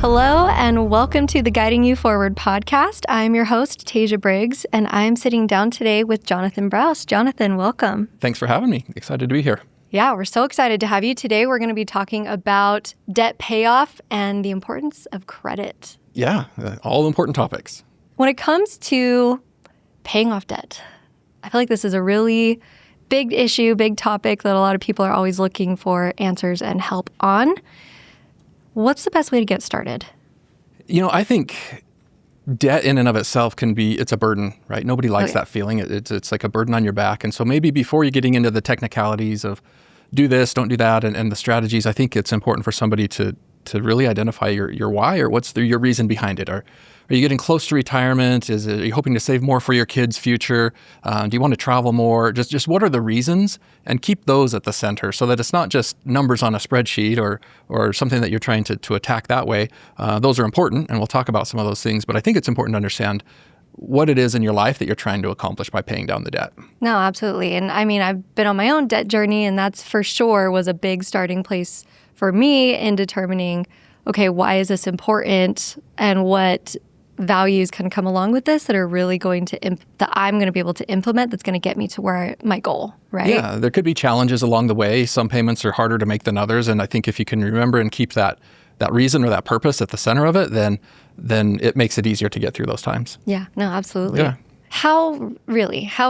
Hello and welcome to the Guiding You Forward podcast. I'm your host, Tasia Briggs, and I'm sitting down today with Jonathan Brous. Jonathan, welcome. Thanks for having me. Excited to be here. Yeah, we're so excited to have you. Today we're going to be talking about debt payoff and the importance of credit. Yeah, all important topics. When it comes to paying off debt, I feel like this is a really big issue, big topic that a lot of people are always looking for answers and help on. What's the best way to get started? You know, I think debt in and of itself it's a burden, right? Nobody likes that feeling. It's like a burden on your back. And so maybe before you're getting into the technicalities of do this, don't do that, and the strategies, I think it's important for somebody to really identify your why, or what's your reason behind it. Are you getting close to retirement? Are you hoping to save more for your kids' future? Do you want to travel more? Just what are the reasons? And keep those at the center so that it's not just numbers on a spreadsheet or something that you're trying to attack that way. Those are important, and we'll talk about some of those things. But I think it's important to understand what it is in your life that you're trying to accomplish by paying down the debt. No, absolutely. And I mean, I've been on my own debt journey, and that's for sure was a big starting place for me in determining, okay, why is this important and what values can come along with this that are really going to, that I'm going to be able to implement that's going to get me to where my goal, right? Yeah, there could be challenges along the way. Some payments are harder to make than others. And I think if you can remember and keep that reason or that purpose at the center of it, then it makes it easier to get through those times. Yeah, no, absolutely. Yeah. How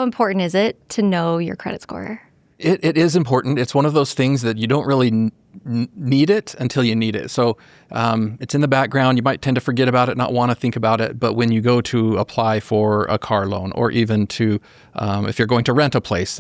important is it to know your credit score? It is important. It's one of those things that you don't really need it until you need it. So it's in the background. You might tend to forget about it, not want to think about it. But when you go to apply for a car loan, or even to, if you're going to rent a place,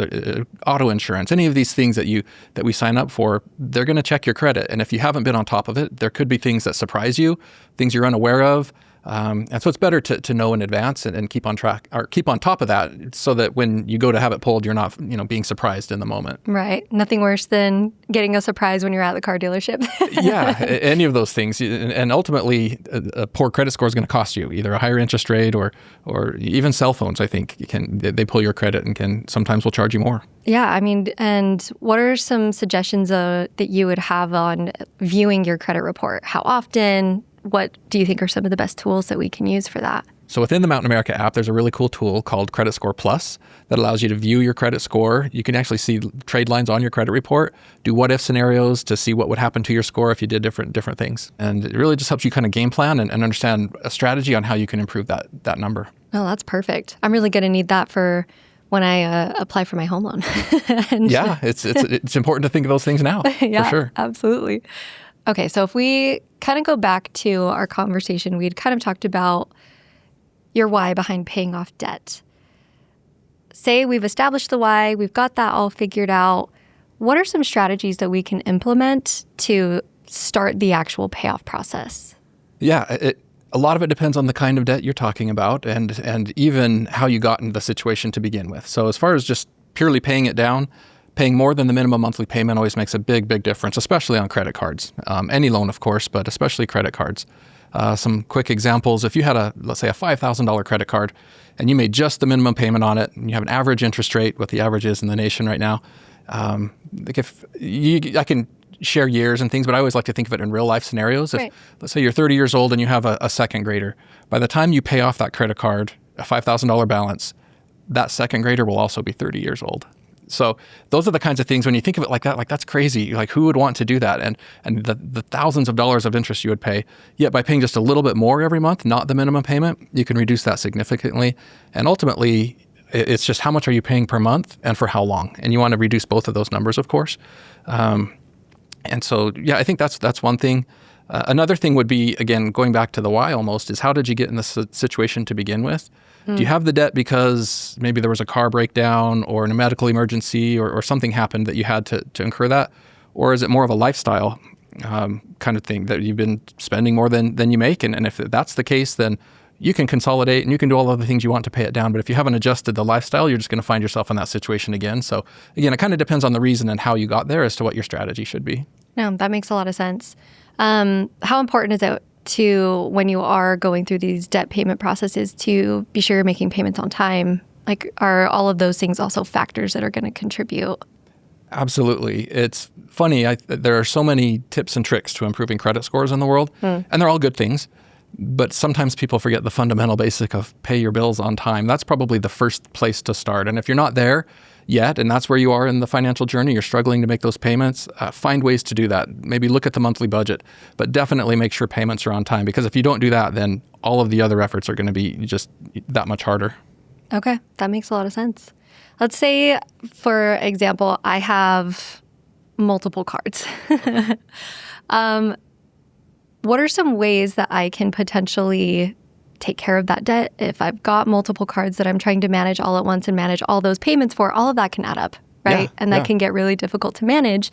auto insurance, any of these things that we sign up for, they're going to check your credit. And if you haven't been on top of it, there could be things that surprise you, things you're unaware of. And so it's better to know in advance and keep on track or keep on top of that so that when you go to have it pulled, you're not, being surprised in the moment. Right. Nothing worse than getting a surprise when you're at the car dealership. Yeah, any of those things. And ultimately, a poor credit score is going to cost you either a higher interest rate or even cell phones, I think, they pull your credit and sometimes will charge you more. Yeah, I mean, and what are some suggestions that you would have on viewing your credit report? How often? What do you think are some of the best tools that we can use for that? So within the Mountain America app, there's a really cool tool called Credit Score Plus that allows you to view your credit score. You can actually see trade lines on your credit report, do what-if scenarios to see what would happen to your score if you did different things. And it really just helps you kind of game plan and understand a strategy on how you can improve that number. Oh, that's perfect. I'm really going to need that for when I apply for my home loan. Yeah, it's important to think of those things now, yeah, for sure. Absolutely. Okay, so if we kind of go back to our conversation, we'd kind of talked about your why behind paying off debt. Say we've established the why, we've got that all figured out. What are some strategies that we can implement to start the actual payoff process? Yeah, a lot of it depends on the kind of debt you're talking about and even how you got into the situation to begin with. So as far as just purely paying it down, paying more than the minimum monthly payment always makes a big difference, especially on credit cards. Any loan, of course, but especially credit cards. Some quick examples. If you had let's say a $5,000 credit card and you made just the minimum payment on it, and you have an average interest rate, what the average is in the nation right now, I can share years and things, but I always like to think of it in real life scenarios. If, let's say you're 30 years old and you have a second grader, by the time you pay off that credit card, a $5,000 balance, that second grader will also be 30 years old. So those are the kinds of things when you think of it like that, like that's crazy. Like who would want to do that? And the thousands of dollars of interest you would pay, yet by paying just a little bit more every month, not the minimum payment, you can reduce that significantly. And ultimately, it's just how much are you paying per month and for how long? And you want to reduce both of those numbers, of course. And so, yeah, I think that's one thing. Another thing would be, again, going back to the why almost, is how did you get in this situation to begin with? Do you have the debt because maybe there was a car breakdown or a medical emergency or something happened that you had to incur that? Or is it more of a lifestyle kind of thing that you've been spending more than you make? And if that's the case, then you can consolidate and you can do all of the things you want to pay it down. But if you haven't adjusted the lifestyle, you're just going to find yourself in that situation again. So again, it kind of depends on the reason and how you got there as to what your strategy should be. No, that makes a lot of sense. How important is it to, when you are going through these debt payment processes, to be sure you're making payments on time? Like, are all of those things also factors that are going to contribute? Absolutely. It's funny. There are so many tips and tricks to improving credit scores in the world, and they're all good things. But sometimes people forget the fundamental basic of pay your bills on time. That's probably the first place to start. And if you're not there yet, and that's where you are in the financial journey, you're struggling to make those payments, find ways to do that. Maybe look at the monthly budget, but definitely make sure payments are on time. Because if you don't do that, then all of the other efforts are going to be just that much harder. Okay, that makes a lot of sense. Let's say, for example, I have multiple cards. What are some ways that I can potentially take care of that debt if I've got multiple cards that I'm trying to manage all at once and manage all those payments for? All of that can add up, right? Yeah, and that can get really difficult to manage.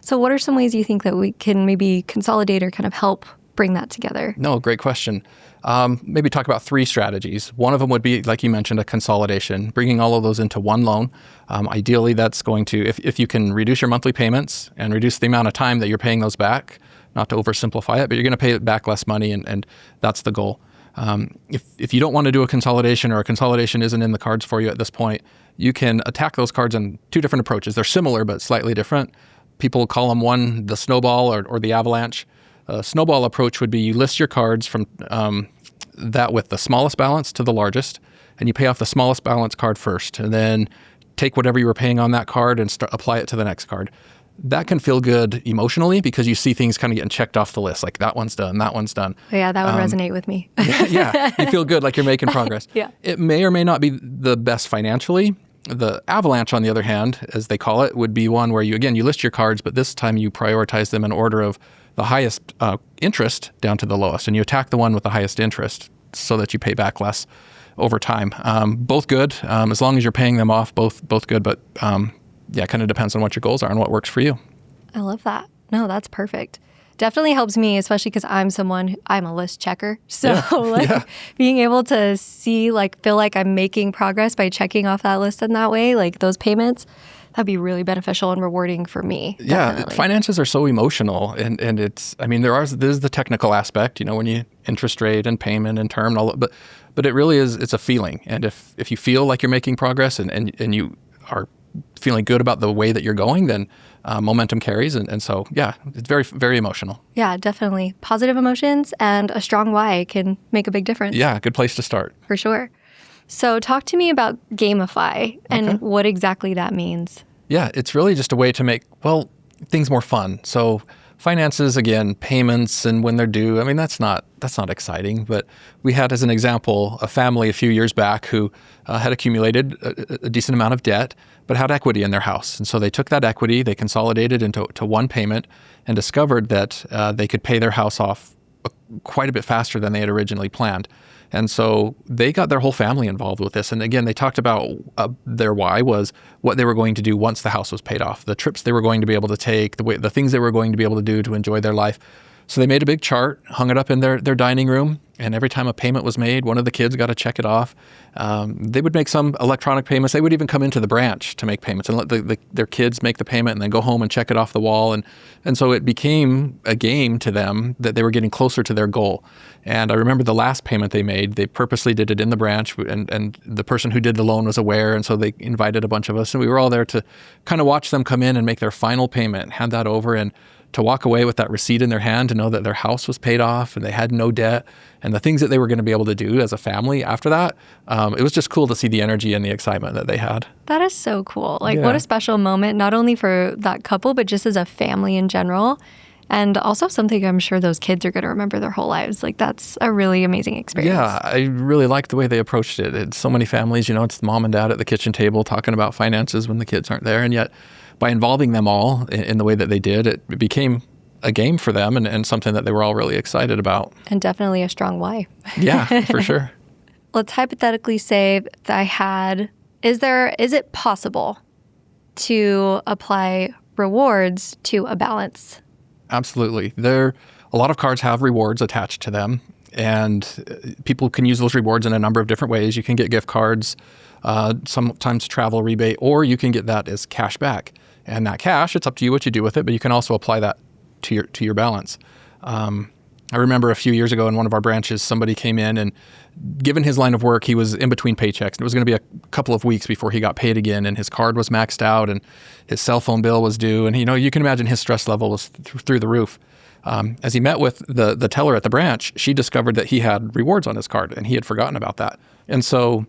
So what are some ways you think that we can maybe consolidate or kind of help bring that together? No, great question. Maybe talk about 3 strategies. One of them would be, like you mentioned, a consolidation, bringing all of those into one loan. Ideally, that's going to, if you can reduce your monthly payments and reduce the amount of time that you're paying those back, not to oversimplify it, but you're going to pay back less money, and that's the goal. If you don't want to do a consolidation, or a consolidation isn't in the cards for you at this point, you can attack those cards in 2 different approaches. They're similar, but slightly different. People call them one the snowball or the avalanche. Snowball approach would be you list your cards from that with the smallest balance to the largest, and you pay off the smallest balance card first, and then take whatever you were paying on that card and apply it to the next card. That can feel good emotionally because you see things kind of getting checked off the list, like that one's done, that one's done. Yeah, that would resonate with me. Yeah, you feel good, like you're making progress. Yeah. It may or may not be the best financially. The avalanche, on the other hand, as they call it, would be one where you list your cards, but this time you prioritize them in order of the highest interest down to the lowest, and you attack the one with the highest interest so that you pay back less over time. Both good, as long as you're paying them off, both good, but it kind of depends on what your goals are and what works for you. I love that. No, that's perfect. Definitely helps me, especially because I'm a list checker. So being able to see, feel like I'm making progress by checking off that list in that way, like those payments, that'd be really beneficial and rewarding for me. Definitely. Yeah, finances are so emotional, and there's the technical aspect, when you interest rate and payment and term and all, but it really is, it's a feeling. And if you feel like you're making progress and you are feeling good about the way that you're going, then momentum carries. And so, it's very, very emotional. Yeah, definitely. Positive emotions and a strong why can make a big difference. Yeah, good place to start. For sure. So talk to me about gamify and what exactly that means. Yeah, it's really just a way to make, things more fun. So finances, again, payments and when they're due, that's not exciting. But we had, as an example, a family a few years back who had accumulated a decent amount of debt, but had equity in their house. And so they took that equity, they consolidated into one payment, and discovered that they could pay their house off quite a bit faster than they had originally planned. And so they got their whole family involved with this. And again, they talked about their why was what they were going to do once the house was paid off, the trips they were going to be able to take, the things they were going to be able to do to enjoy their life. So they made a big chart, hung it up in their dining room, and every time a payment was made, one of the kids got to check it off. They would make some electronic payments. They would even come into the branch to make payments and let their kids make the payment and then go home and check it off the wall. And so it became a game to them that they were getting closer to their goal. And I remember the last payment they made, they purposely did it in the branch, and the person who did the loan was aware, and so they invited a bunch of us, and we were all there to kind of watch them come in and make their final payment, hand that over, and to walk away with that receipt in their hand, to know that their house was paid off and they had no debt, and the things that they were going to be able to do as a family after that. It was just cool to see the energy and the excitement that they had. That is so cool. What a special moment, not only for that couple, but just as a family in general. And also something I'm sure those kids are going to remember their whole lives. That's a really amazing experience. Yeah, I really liked the way they approached it. It's so many families, it's mom and dad at the kitchen table talking about finances when the kids aren't there. And yet by involving them all in the way that they did, it became a game for them and something that they were all really excited about. And definitely a strong why. Yeah, for sure. Let's hypothetically say that is it possible to apply rewards to a balance? Absolutely. A lot of cards have rewards attached to them, and people can use those rewards in a number of different ways. You can get gift cards, sometimes travel rebate, or you can get that as cash back. And that cash, it's up to you what you do with it, but you can also apply that to your balance. I remember a few years ago in one of our branches, somebody came in and given his line of work, he was in between paychecks. And it was going to be a couple of weeks before he got paid again, and his card was maxed out and his cell phone bill was due. And, you can imagine his stress level was through the roof. As he met with the teller at the branch, she discovered that he had rewards on his card and he had forgotten about that. And so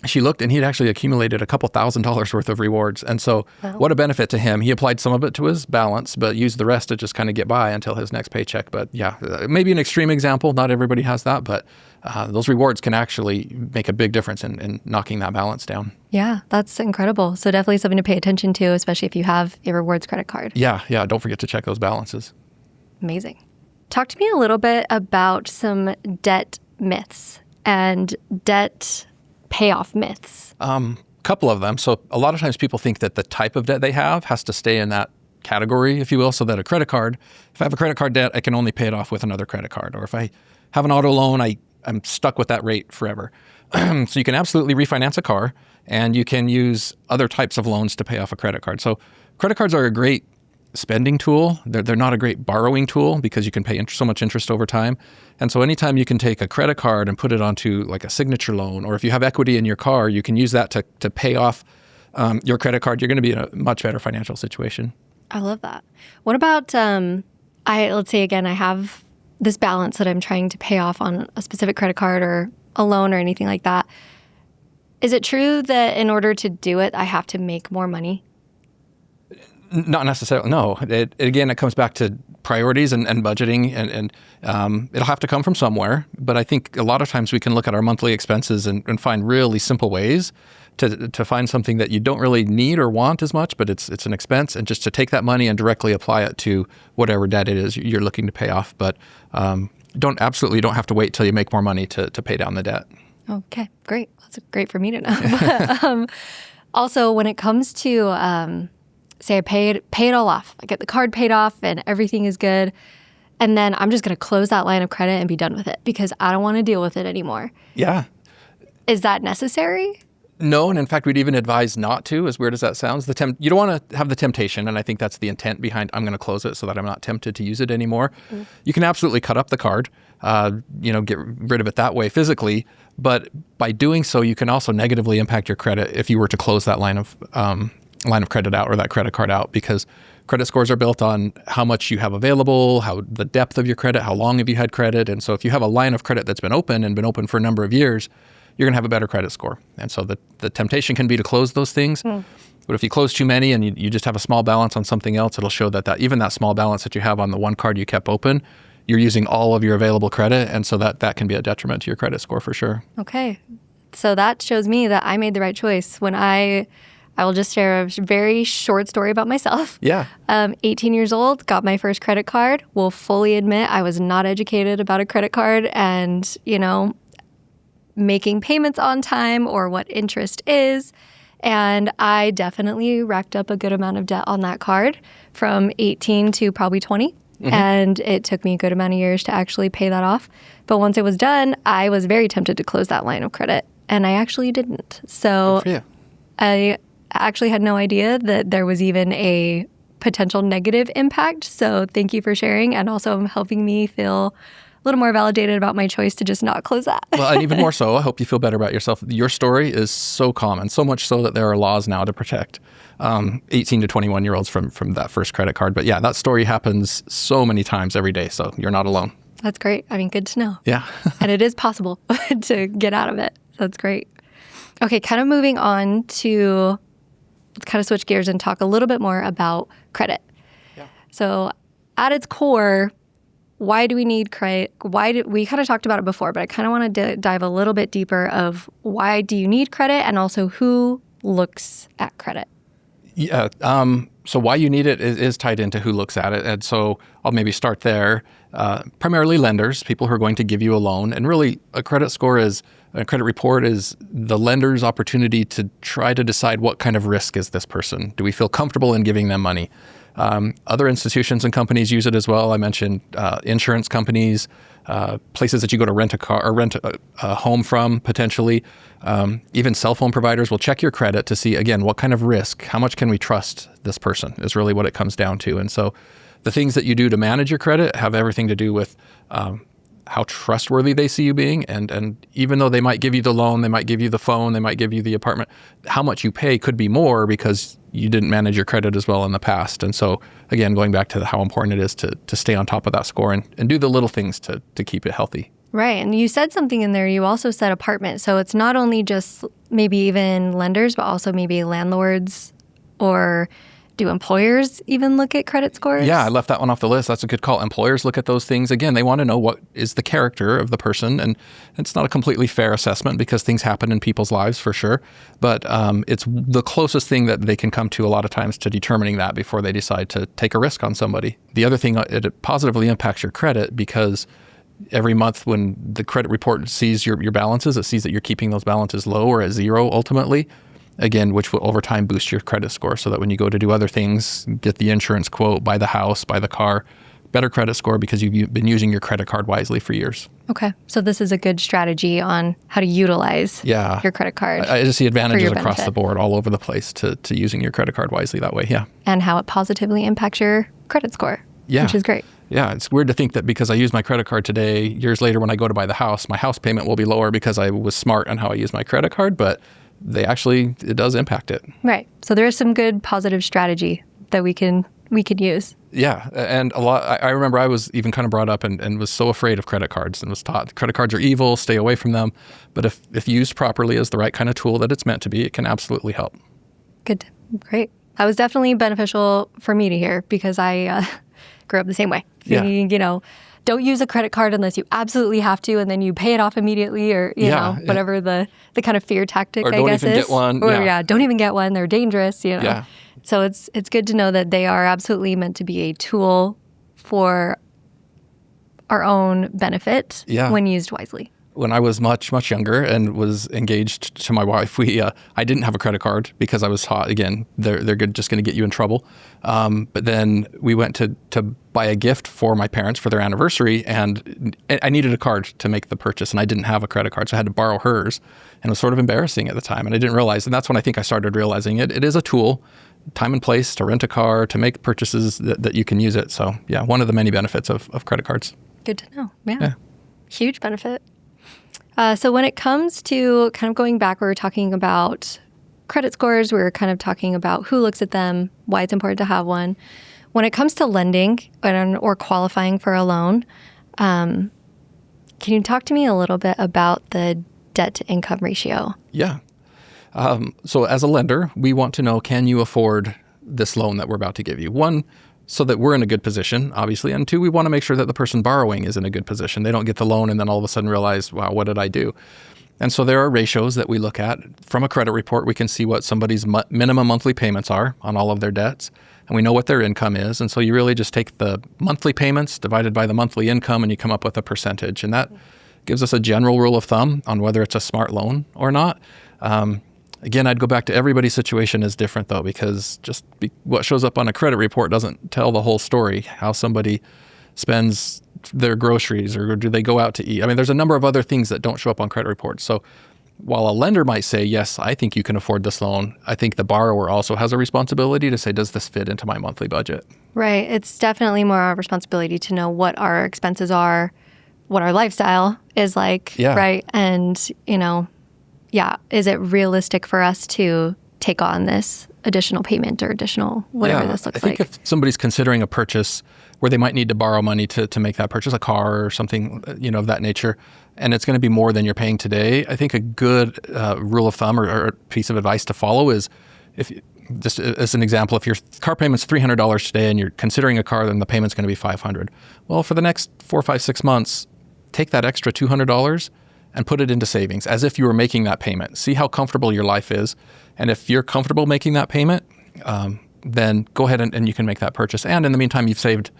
she looked and he had actually accumulated a couple $1,000s worth of rewards. And so what a benefit to him. He applied some of it to his balance, but used the rest to just kind of get by until his next paycheck. But yeah, maybe an extreme example. Not everybody has that, but those rewards can actually make a big difference in knocking that balance down. Yeah, that's incredible. So definitely something to pay attention to, especially if you have a rewards credit card. Yeah. Don't forget to check those balances. Amazing. Talk to me a little bit about some debt myths and debt payoff myths. Couple of them. So a lot of times people think that the type of debt they have has to stay in that category, if you will, so that a credit card, if I have a credit card debt, I can only pay it off with another credit card. Or if I have an auto loan, I'm stuck with that rate forever. So you can absolutely refinance a car, and you can use other types of loans to pay off a credit card. So credit cards are a great spending tool. They're not a great borrowing tool because you can pay so much interest over time. And so anytime you can take a credit card and put it onto like a signature loan, or if you have equity in your car, you can use that to pay off your credit card. You're going to be in a much better financial situation. I love that. What about, let's say again, I have this balance that I'm trying to pay off on a specific credit card or a loan or anything like that. Is it true that in order to do it, I have to make more money? Not necessarily. No. It comes back to priorities and budgeting, and it'll have to come from somewhere. But I think a lot of times we can look at our monthly expenses and find really simple ways to find something that you don't really need or want as much, but it's an expense, and just to take that money and directly apply it to whatever debt it is you're looking to pay off. But don't have to wait till you make more money to pay down the debt. Okay, great. That's great for me to know. But, also, when it comes to say I pay it all off. I get the card paid off and everything is good. And then I'm just going to close that line of credit and be done with it because I don't want to deal with it anymore. Yeah. Is that necessary? No, and in fact, we'd even advise not to, as weird as that sounds. You don't want to have the temptation, and I think that's the intent behind I'm going to close it so that I'm not tempted to use it anymore. Mm. You can absolutely cut up the card, get rid of it that way physically, but by doing so, you can also negatively impact your credit if you were to close that line of credit out or that credit card out, because credit scores are built on how much you have available, how the depth of your credit, how long have you had credit. And so if you have a line of credit that's been open for a number of years, you're going to have a better credit score. And so the temptation can be to close those things. Mm. But if you close too many and you just have a small balance on something else, it'll show that even that small balance that you have on the one card you kept open, you're using all of your available credit. And so that can be a detriment to your credit score for sure. Okay. So that shows me that I made the right choice. When I will just share a very short story about myself. Yeah. 18 years old, got my first credit card. Will fully admit I was not educated about a credit card and, making payments on time or what interest is. And I definitely racked up a good amount of debt on that card from 18 to probably 20. Mm-hmm. And it took me a good amount of years to actually pay that off. But once it was done, I was very tempted to close that line of credit. And I actually didn't. So I actually had no idea that there was even a potential negative impact. So thank you for sharing, and also helping me feel a little more validated about my choice to just not close that. Well, and even more so, I hope you feel better about yourself. Your story is so common, so much so that there are laws now to protect 18 to 21-year-olds from that first credit card. But yeah, that story happens so many times every day, so you're not alone. That's great. I mean, good to know. Yeah. And it is possible to get out of it. That's great. Okay, kind of moving on to, let's kind of switch gears and talk a little bit more about credit. Yeah. So at its core, why do we need credit? We kind of talked about it before, but I kind of want to dive a little bit deeper of why do you need credit, and also who looks at credit? Yeah. So why you need it is tied into who looks at it. And so I'll maybe start there. Primarily lenders, people who are going to give you a loan. And really a credit report is the lender's opportunity to try to decide what kind of risk is this person. Do we feel comfortable in giving them money? Other institutions and companies use it as well. I mentioned insurance companies, places that you go to rent a car or rent a home from potentially. Even cell phone providers will check your credit to see, again, what kind of risk, how much can we trust this person is really what it comes down to. And so the things that you do to manage your credit have everything to do with how trustworthy they see you being. And even though they might give you the loan, they might give you the phone, they might give you the apartment, how much you pay could be more because you didn't manage your credit as well in the past. And so, again, going back to how important it is to stay on top of that score and do the little things to keep it healthy. Right. And you said something in there. You also said apartment. So it's not only just maybe even lenders, but also maybe landlords, or do employers even look at credit scores? Yeah, I left that one off the list. That's a good call. Employers look at those things. Again, they want to know what is the character of the person. And it's not a completely fair assessment because things happen in people's lives for sure. But it's the closest thing that they can come to a lot of times to determining that before they decide to take a risk on somebody. The other thing, it positively impacts your credit because every month when the credit report sees your balances, it sees that you're keeping those balances low or at zero ultimately. Again, which will over time boost your credit score so that when you go to do other things, get the insurance quote, buy the house, buy the car, better credit score because you've been using your credit card wisely for years. Okay. So this is a good strategy on how to utilize your credredit card. I just see advantages across the board all over the place to using your credit card wisely that way. Yeah. And how it positively impacts your credit score, which is great. Yeah, it's weird to think that because I use my credit card today, years later when I go to buy the house, my house payment will be lower because I was smart on how I use my credit card, but it does impact it. Right. So there is some good positive strategy that we can use. Yeah. And I remember I was even kind of brought up and was so afraid of credit cards and was taught credit cards are evil, stay away from them. But if used properly as the right kind of tool that it's meant to be, it can absolutely help. Good. Great. That was definitely beneficial for me to hear because I grew up the same way. Thinking, don't use a credit card unless you absolutely have to, and then you pay it off immediately, or whatever the kind of fear tactic, or I guess, is. Or don't even get one. Or don't even get one. They're dangerous. Yeah. So it's good to know that they are absolutely meant to be a tool for our own benefit when used wisely. When I was much, much younger and was engaged to my wife, I didn't have a credit card because I was taught, again, they're just going to get you in trouble. But then we went to buy a gift for my parents for their anniversary, and I needed a card to make the purchase, and I didn't have a credit card, so I had to borrow hers. And it was sort of embarrassing at the time, and I didn't realize. And that's when I think I started realizing it is a tool, time and place to rent a car, to make purchases that you can use it. So, yeah, one of the many benefits of credit cards. Good to know. Yeah. Huge benefit. So when it comes to kind of going back, we were talking about credit scores. We were kind of talking about who looks at them, why it's important to have one. When it comes to lending or qualifying for a loan, can you talk to me a little bit about the debt to income ratio? Yeah. So as a lender, we want to know, can you afford this loan that we're about to give you? One, so that we're in a good position, obviously. And two, we want to make sure that the person borrowing is in a good position. They don't get the loan and then all of a sudden realize, wow, what did I do? And so there are ratios that we look at. From a credit report, we can see what somebody's minimum monthly payments are on all of their debts. And we know what their income is. And so you really just take the monthly payments divided by the monthly income and you come up with a percentage. And that gives us a general rule of thumb on whether it's a smart loan or not. Again, I'd go back to everybody's situation is different, though, because what shows up on a credit report doesn't tell the whole story, how somebody spends their groceries or do they go out to eat. I mean, there's a number of other things that don't show up on credit reports. So while a lender might say, yes, I think you can afford this loan, I think the borrower also has a responsibility to say, does this fit into my monthly budget? Right. It's definitely more our responsibility to know what our expenses are, what our lifestyle is like, right? And, is it realistic for us to take on this additional payment or additional whatever this looks like? I think if somebody's considering a purchase where they might need to borrow money to make that purchase, a car or something, of that nature, and it's going to be more than you're paying today, I think a good rule of thumb or piece of advice to follow is, just as an example, if your car payment's $300 today and you're considering a car, then the payment's going to be $500. Well, for the next 4, 5, 6 months, take that extra $200 and put it into savings as if you were making that payment. See how comfortable your life is. And if you're comfortable making that payment, then go ahead and you can make that purchase. And in the meantime, you've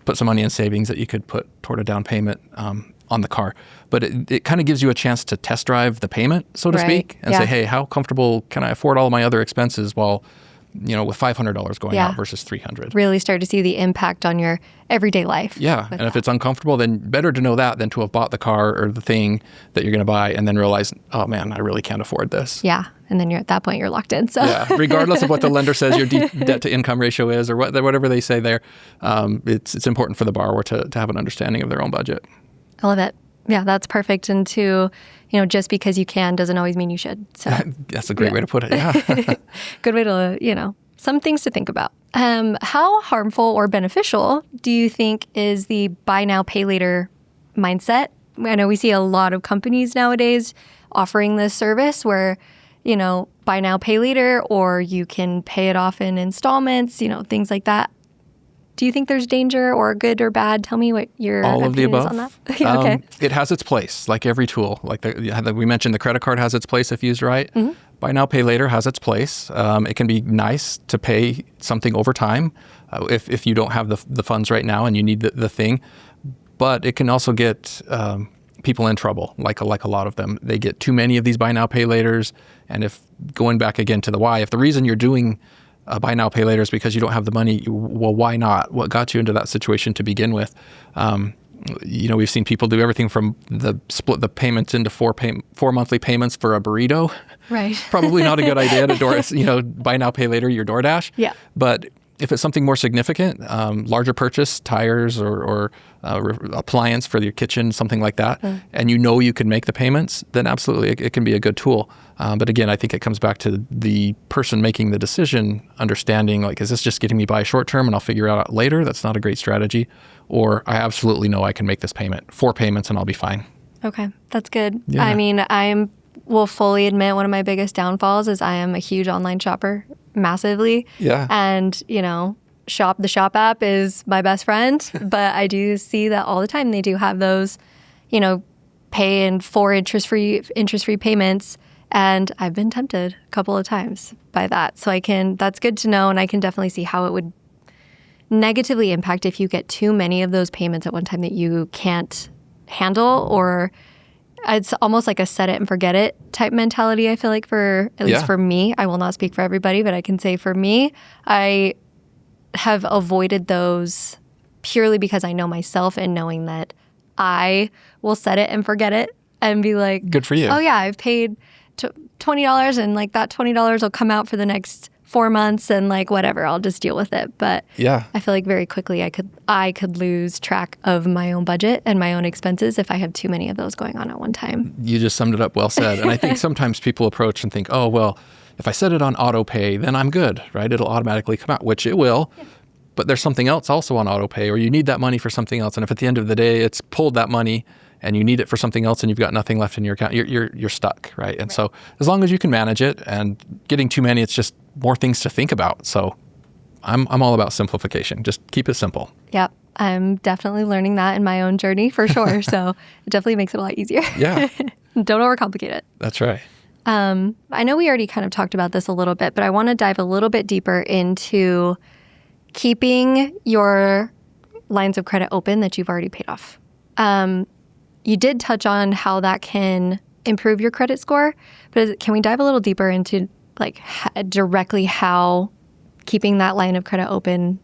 put some money in savings that you could put toward a down payment on the car. But it kind of gives you a chance to test drive the payment, so to speak, and say, hey, how comfortable can I afford all of my other expenses while with $500 going out versus $300. Really start to see the impact on your everyday life. Yeah. And if it's uncomfortable, then better to know that than to have bought the car or the thing that you're going to buy and then realize, oh man, I really can't afford this. Yeah. And then at that point, you're locked in. So yeah, regardless of what the lender says your debt to income ratio is or whatever they say there, it's important for the borrower to have an understanding of their own budget. I love it. Yeah, that's perfect. And just because you can doesn't always mean you should. So that's a great way to put it. Yeah. Good way to, some things to think about. How harmful or beneficial do you think is the buy now, pay later mindset? I know we see a lot of companies nowadays offering this service where, buy now, pay later, or you can pay it off in installments, things like that. Do you think there's danger or good or bad? Tell me what your all of the above. Is on that. Okay. It has its place, like every tool. Like we mentioned, the credit card has its place if used right. Mm-hmm. Buy now, pay later has its place. It can be nice to pay something over time if you don't have the funds right now and you need the thing. But it can also get people in trouble, like a lot of them. They get too many of these buy now, pay laters. And if going back again to the why, if the reason you're doing buy now, pay later is because you don't have the money, well, why not? What got you into that situation to begin with? We've seen people do everything from split the payments into four monthly payments for a burrito. Right. Probably not a good idea to buy now, pay later your DoorDash. Yeah. But if it's something more significant, larger purchase, tires or appliance for your kitchen, something like that, and you can make the payments, then absolutely it can be a good tool. But again, I think it comes back to the person making the decision, understanding, like, is this just getting me by short term and I'll figure it out later? That's not a great strategy. Or I absolutely know I can make this payment, 4 payments, and I'll be fine. Okay, that's good. Yeah. I mean, will fully admit one of my biggest downfalls is I am a huge online shopper, massively. Yeah. And, the shop app is my best friend, but I do see that all the time. They do have those, pay in 4 interest-free payments. And I've been tempted a couple of times by that. So that's good to know. And I can definitely see how it would negatively impact if you get too many of those payments at one time that you can't handle, or it's almost like a set it and forget it type mentality. I feel like at least for me, I will not speak for everybody, but I can say for me, I have avoided those purely because I know myself and knowing that I will set it and forget it and be like, good for you. Oh yeah, I've paid $20 and like that $20 will come out for the next 4 months and like whatever, I'll just deal with it. But yeah, I feel like very quickly I could lose track of my own budget and my own expenses if I have too many of those going on at one time. You just summed it up well said. And I think sometimes people approach and think, oh, well, if I set it on auto pay, then I'm good, right? It'll automatically come out, which it will. Yeah. But there's something else also on auto pay, or you need that money for something else. And if at the end of the day it's pulled that money and you need it for something else and you've got nothing left in your account, you're stuck, right? And so as long as you can manage it, and getting too many, it's just more things to think about. So I'm all about simplification. Just keep it simple. Yep. I'm definitely learning that in my own journey for sure. So it definitely makes it a lot easier. Yeah. Don't overcomplicate it. That's right. I know we already kind of talked about this a little bit, but I want to dive a little bit deeper into keeping your lines of credit open that you've already paid off. You did touch on how that can improve your credit score, but can we dive a little deeper into directly how keeping that line of credit open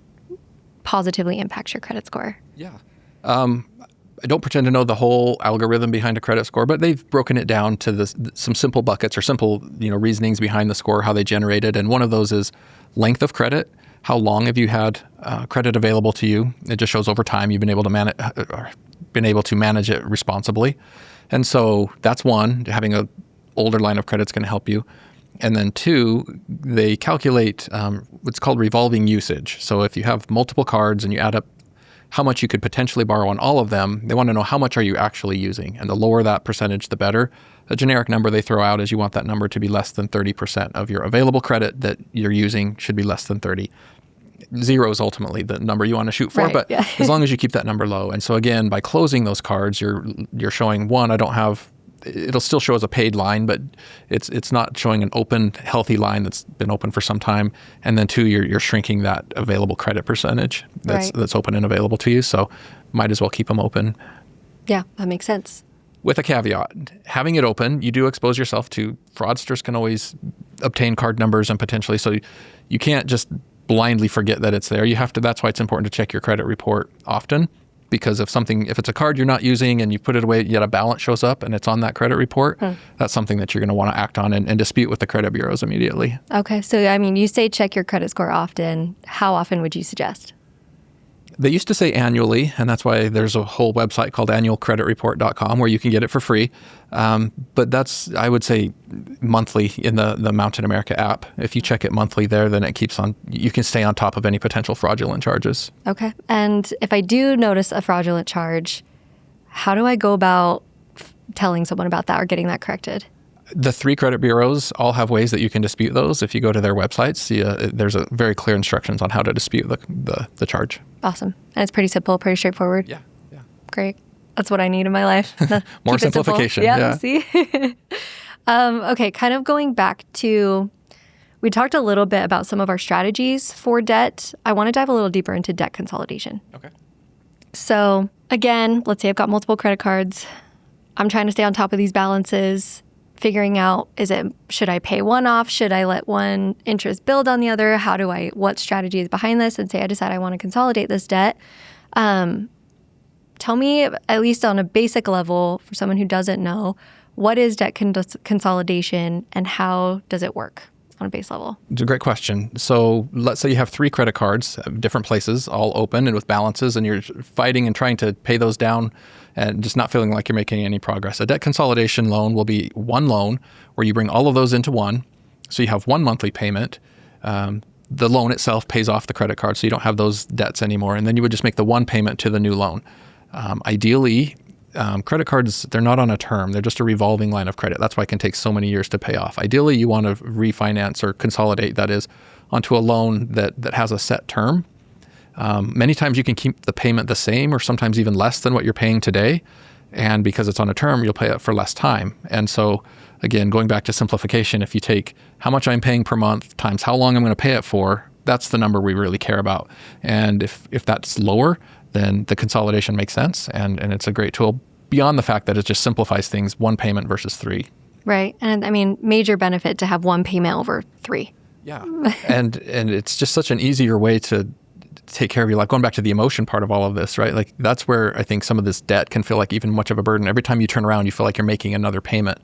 positively impacts your credit score? Yeah. I don't pretend to know the whole algorithm behind a credit score, but they've broken it down to some simple buckets or simple reasonings behind the score, how they generate it. And one of those is length of credit. How long have you had credit available to you? It just shows over time you've been able to manage it responsibly. And so that's one. Having an older line of credit is going to help you. And then 2, they calculate what's called revolving usage. So if you have multiple cards and you add up how much you could potentially borrow on all of them, they want to know how much are you actually using. And the lower that percentage, the better. A generic number they throw out is you want that number to be less than 30% of your available credit that you're using should be less than 30. 0 is ultimately the number you want to shoot for, right, but yeah. As long as you keep that number low. And so again, by closing those cards, you're showing, one, it'll still show as a paid line, but it's not showing an open, healthy line that's been open for some time. And then 2, you're shrinking that available credit percentage that's open and available to you. So might as well keep them open. Yeah, that makes sense. with a caveat. Having it open, you do expose yourself to fraudsters can always obtain card numbers and potentially, so you can't just blindly forget that it's there. You have to, that's why it's important to check your credit report often, because if it's a card you're not using and you put it away, yet a balance shows up and it's on that credit report, that's something that you're going to want to act on and dispute with the credit bureaus immediately. Okay. So, I mean, you say check your credit score often. How often would you suggest? They used to say annually, and that's why there's a whole website called annualcreditreport.com where you can get it for free. But that's, I would say, monthly in the Mountain America app. If you check it monthly there, then it keeps on, you can stay on top of any potential fraudulent charges. Okay. And if I do notice a fraudulent charge, how do I go about telling someone about that or getting that corrected? The 3 credit bureaus all have ways that you can dispute those. If you go to their websites, there's a very clear instructions on how to dispute the charge. Awesome. And it's pretty simple, pretty straightforward. Yeah. Great. That's what I need in my life. More simplification. Yeah. See? Okay. Kind of going back to, we talked a little bit about some of our strategies for debt. I want to dive a little deeper into debt consolidation. Okay. So again, let's say I've got multiple credit cards. I'm trying to stay on top of these balances, figuring out, should I pay one off? Should I let one interest build on the other? What strategy is behind this? And say I decide I want to consolidate this debt. Tell me, at least on a basic level, for someone who doesn't know, what is debt consolidation and how does it work on a base level? It's a great question. So let's say you have 3 credit cards, different places, all open and with balances, and you're fighting and trying to pay those down and just not feeling like you're making any progress. A debt consolidation loan will be one loan where you bring all of those into one. So you have one monthly payment. The loan itself pays off the credit card, so you don't have those debts anymore. And then you would just make the one payment to the new loan. Ideally, credit cards, they're not on a term. They're just a revolving line of credit. That's why it can take so many years to pay off. Ideally, you want to refinance or consolidate, that is, onto a loan that has a set term. Many times you can keep the payment the same or sometimes even less than what you're paying today. And because it's on a term, you'll pay it for less time. And so, again, going back to simplification, if you take how much I'm paying per month times how long I'm going to pay it for, that's the number we really care about. And if that's lower, then the consolidation makes sense. And it's a great tool beyond the fact that it just simplifies things, one payment versus 3. Right. And I mean, major benefit to have one payment over 3. Yeah. and it's just such an easier way to take care of your life. Going back to the emotion part of all of this, right? Like that's where I think some of this debt can feel like even much of a burden. Every time you turn around, you feel like you're making another payment.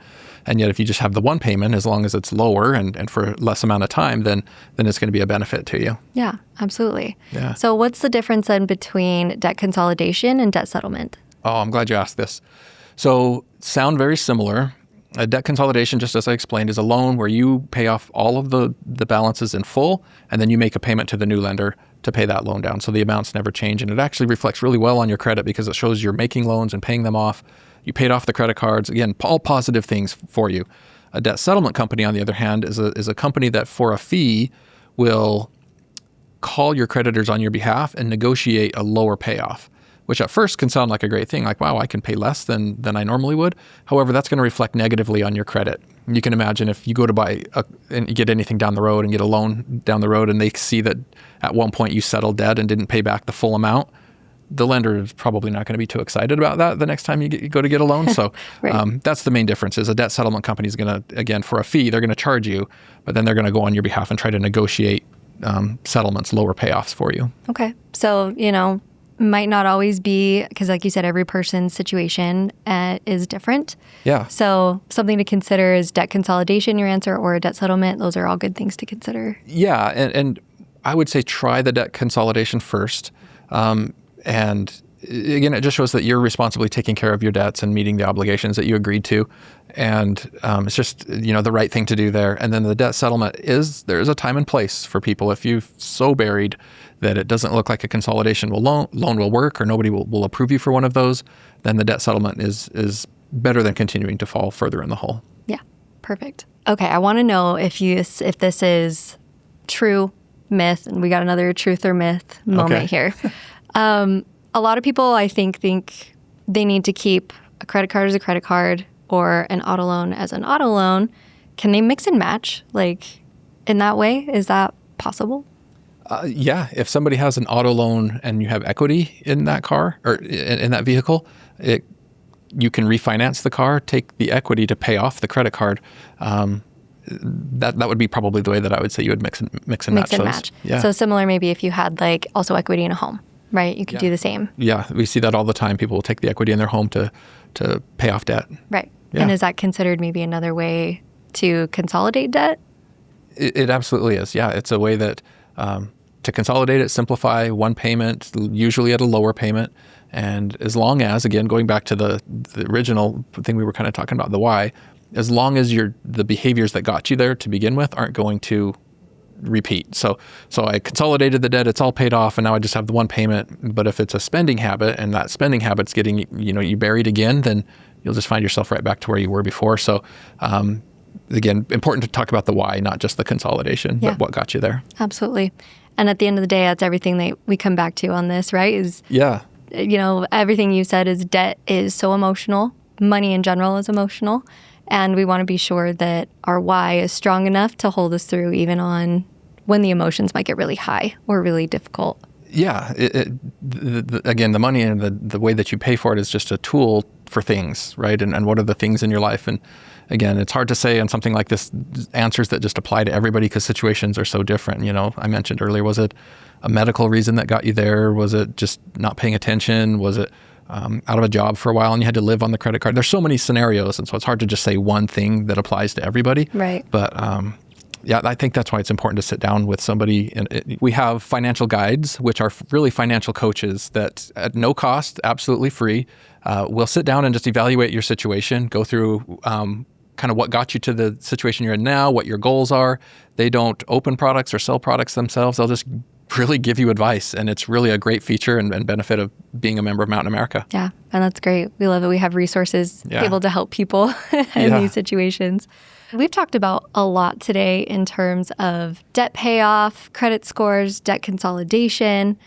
And yet if you just have the one payment, as long as it's lower and for less amount of time, then it's going to be a benefit to you. Yeah, absolutely. Yeah. So what's the difference then between debt consolidation and debt settlement? Oh, I'm glad you asked this. So sound very similar. A debt consolidation, just as I explained, is a loan where you pay off all of the balances in full, and then you make a payment to the new lender to pay that loan down. So the amounts never change. And it actually reflects really well on your credit because it shows you're making loans and paying them off. You paid off the credit cards. Again, all positive things for you. A debt settlement company, on the other hand, is a company that for a fee will call your creditors on your behalf and negotiate a lower payoff, which at first can sound like a great thing, like, wow, I can pay less than I normally would. However, that's going to reflect negatively on your credit. You can imagine if you go to buy and get anything down the road and get a loan down the road and they see that at one point you settled debt and didn't pay back the full amount, the lender is probably not going to be too excited about that the next time you go to get a loan. So Right. That's the main difference is a debt settlement company is going to, again, for a fee, they're going to charge you, but then they're going to go on your behalf and try to negotiate settlements, lower payoffs for you. Okay. So, might not always be, because like you said, every person's situation is different. Yeah. So something to consider is debt consolidation, your answer, or a debt settlement. Those are all good things to consider. Yeah. And I would say try the debt consolidation first. And again, it just shows that you're responsibly taking care of your debts and meeting the obligations that you agreed to. And it's just, the right thing to do there. And then the debt settlement there is a time and place for people. If you've so buried that it doesn't look like a consolidation loan will work or nobody will approve you for one of those, then the debt settlement is better than continuing to fall further in the hole. Yeah, perfect. Okay, I want to know if this is true, myth, and we got another truth or myth moment here. A lot of people, I think they need to keep a credit card as a credit card or an auto loan as an auto loan. Can they mix and match in that way? Is that possible? Yeah. If somebody has an auto loan and you have equity in that car or in that vehicle, you can refinance the car, take the equity to pay off the credit card. That would be probably the way that I would say you would mix and match those. Yeah. So similar maybe if you had like also equity in a home, right? You could do the same. Yeah, we see that all the time. People will take the equity in their home to pay off debt. Right. Yeah. And is that considered maybe another way to consolidate debt? It absolutely is. Yeah, it's a way that to consolidate it, simplify one payment, usually at a lower payment. And as long as, again, going back to the original thing we were kind of talking about, the why, as long as the behaviors that got you there to begin with aren't going to repeat. So I consolidated the debt, it's all paid off, and now I just have the one payment. But if it's a spending habit and that spending habit's getting, you buried again, then you'll just find yourself right back to where you were before. So again, important to talk about the why, not just the consolidation, but what got you there. Absolutely. And at the end of the day, that's everything that we come back to on this, right? Everything you said is debt is so emotional. Money in general is emotional. And we want to be sure that our why is strong enough to hold us through even on when the emotions might get really high or really difficult. Yeah. Again, the money and the way that you pay for it is just a tool for things, right? And what are the things in your life? And again, it's hard to say on something like this, answers that just apply to everybody because situations are so different. I mentioned earlier, was it a medical reason that got you there? Was it just not paying attention? Was it out of a job for a while and you had to live on the credit card? There's so many scenarios, and so it's hard to just say one thing that applies to everybody. Right. But I think that's why it's important to sit down with somebody. And we have financial guides, which are really financial coaches that at no cost, absolutely free, will sit down and just evaluate your situation, go through kind of what got you to the situation you're in now, what your goals are. They don't open products or sell products themselves. They'll just really give you advice. And it's really a great feature and benefit of being a member of Mountain America. Yeah, and that's great. We love it. We have resources able to help people in these situations. We've talked about a lot today in terms of debt payoff, credit scores, debt consolidation.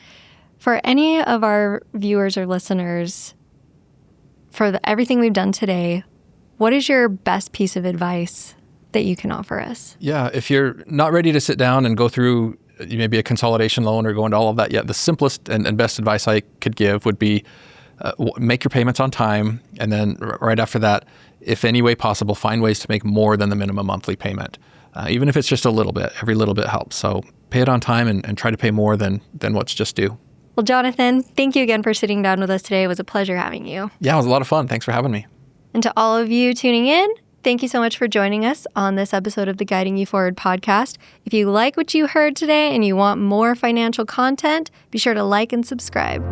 For any of our viewers or listeners, for everything we've done today, what is your best piece of advice that you can offer us? Yeah, if you're not ready to sit down and go through maybe a consolidation loan or go into all of that yet, the simplest and best advice I could give would be make your payments on time. And then right after that, if any way possible, find ways to make more than the minimum monthly payment. Even if it's just a little bit, every little bit helps. So pay it on time and try to pay more than what's just due. Well, Jonathan, thank you again for sitting down with us today. It was a pleasure having you. Yeah, it was a lot of fun. Thanks for having me. And to all of you tuning in, thank you so much for joining us on this episode of the Guiding You Forward podcast. If you like what you heard today and you want more financial content, be sure to like and subscribe.